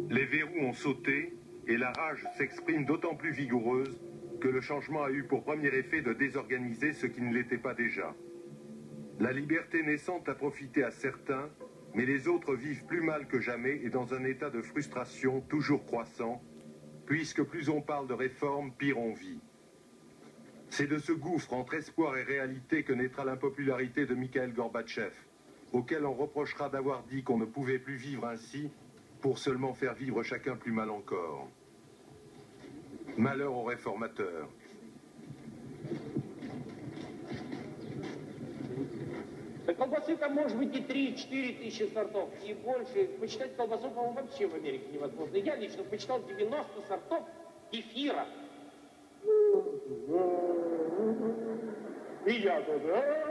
Les verrous ont sauté et la rage s'exprime d'autant plus vigoureuse que le changement a eu pour premier effet de désorganiser ce qui ne l'était pas déjà. La liberté naissante a profité à certains, mais les autres vivent plus mal que jamais et dans un état de frustration toujours croissant, puisque plus on parle de réforme, pire on vit. C'est de ce gouffre entre espoir et réalité que naîtra l'impopularité de Mikhail Gorbatchev, auquel on reprochera d'avoir dit qu'on ne pouvait plus vivre ainsi pour seulement faire vivre chacun plus mal encore. Malheur aux réformateurs. Да колбасы там может быть и 3-4 тысячи сортов, и больше. Почитать колбасу, по-моему, вообще в Америке невозможно. Я лично почитал 90 сортов кефира. И я туда.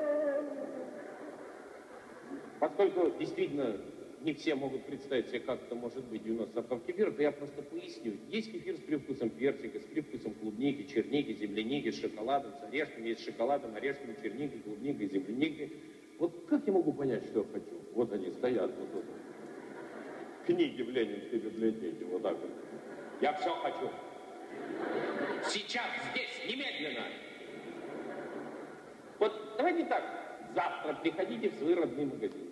Поскольку действительно не все могут представить себе, как это может быть 90 сортов кефира, то я просто поясню. Есть кефир с привкусом персика, с привкусом клубники, черники, земляники, с шоколадом, с орешками, есть с шоколадом, орешками, черникой, клубникой, земляникой. Вот как я могу понять, что я хочу? Вот они стоят, вот тут. Книги в Ленинской библиотеке, вот так вот. Я все хочу. Сейчас, здесь, немедленно. Вот давайте так. Завтра приходите в свои родные магазины.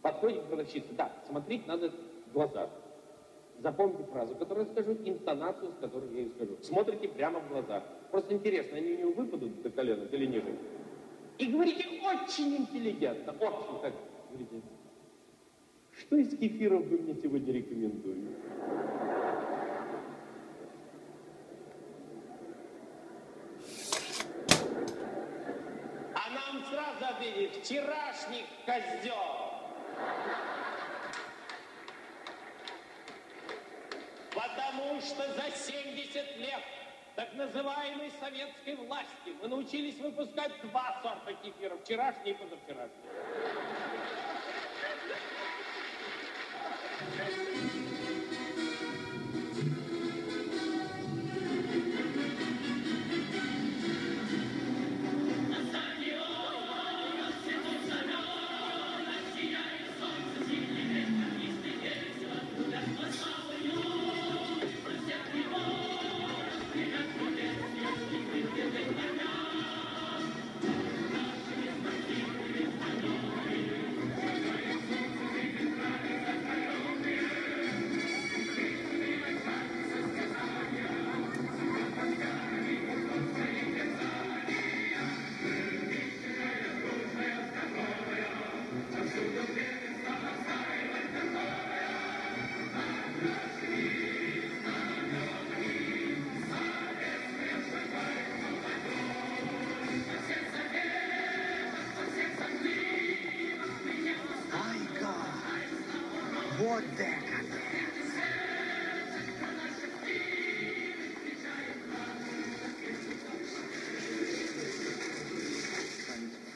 Подходите к продавщице. Да, смотреть надо в глаза. Запомните фразу, которую я скажу, интонацию, с которой я ее скажу. Смотрите прямо в глаза. Просто интересно, они у него выпадут до коленок или ниже. И говорите очень интеллигентно, очень так. Говорите, что из кефиров вы мне сегодня рекомендуете? А нам сразу ответит, вчерашний козел. Потому что за 70 лет так называемой советской власти мы научились выпускать 2 сорта кефира, вчерашний и позавчерашний.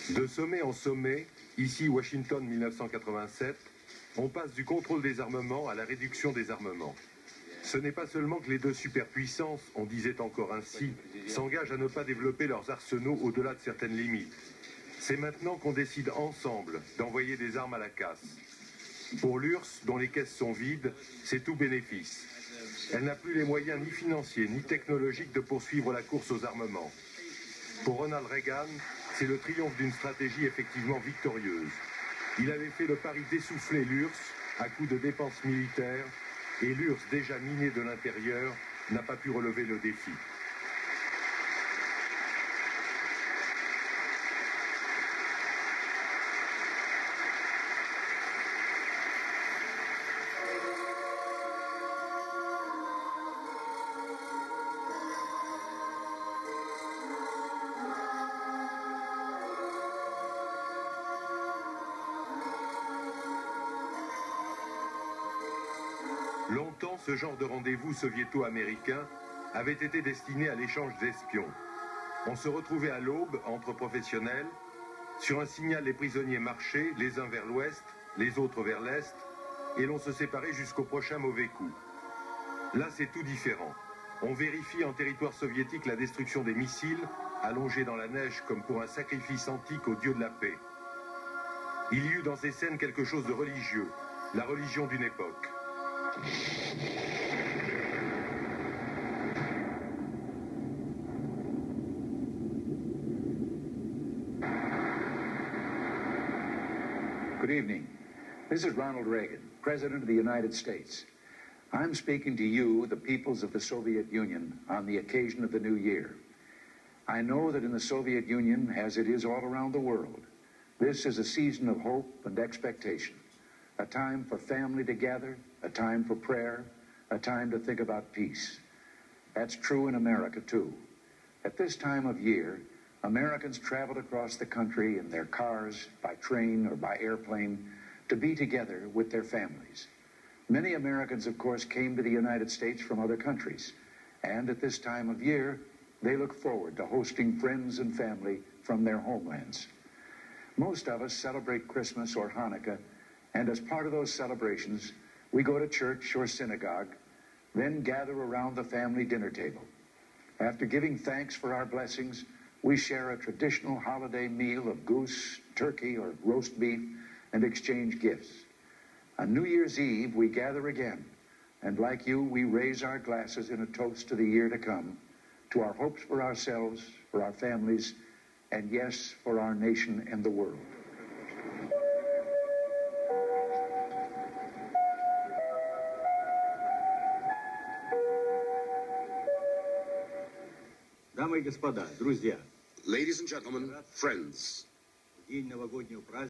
De sommet en sommet, ici Washington 1987, on passe du contrôle des armements à la réduction des armements. Ce n'est pas seulement que les deux superpuissances, on disait encore ainsi, s'engagent à ne pas développer leurs arsenaux au-delà de certaines limites. C'est maintenant qu'on décide ensemble d'envoyer des armes à la casse. Pour l'URSS, dont les caisses sont vides, c'est tout bénéfice. Elle n'a plus les moyens ni financiers ni technologiques de poursuivre la course aux armements. Pour Ronald Reagan, c'est le triomphe d'une stratégie effectivement victorieuse. Il avait fait le pari d'essouffler l'URSS à coups de dépenses militaires, et l'URSS, déjà minée de l'intérieur, n'a pas pu relever le défi. Longtemps, ce genre de rendez-vous soviéto-américain avait été destiné à l'échange d'espions. On se retrouvait à l'aube, entre professionnels. Sur un signal, les prisonniers marchaient, les uns vers l'ouest, les autres vers l'est, et l'on se séparait jusqu'au prochain mauvais coup. Là, c'est tout différent. On vérifie en territoire soviétique la destruction des missiles, allongés dans la neige comme pour un sacrifice antique au dieu de la paix. Il y eut dans ces scènes quelque chose de religieux, la religion d'une époque. Good evening. This is Ronald Reagan, President of the United States. I'm speaking to you, the peoples of the Soviet Union, on the occasion of the new year. I know that in the Soviet Union, as it is all around the world, this is a season of hope and expectation, a time for family to gather, a time for prayer, a time to think about peace. That's true in America, too. At this time of year, Americans traveled across the country in their cars, by train, or by airplane to be together with their families. Many Americans, of course, came to the United States from other countries, and at this time of year, they look forward to hosting friends and family from their homelands. Most of us celebrate Christmas or Hanukkah, and as part of those celebrations, we go to church or synagogue, then gather around the family dinner table. After giving thanks for our blessings, we share a traditional holiday meal of goose, turkey, or roast beef and exchange gifts. On New Year's Eve, we gather again, and like you, we raise our glasses in a toast to the year to come, to our hopes for ourselves, for our families, and yes, for our nation and the world. Дамы и господа, друзья, Ladies and gentlemen, friends, в день новогоднего праздника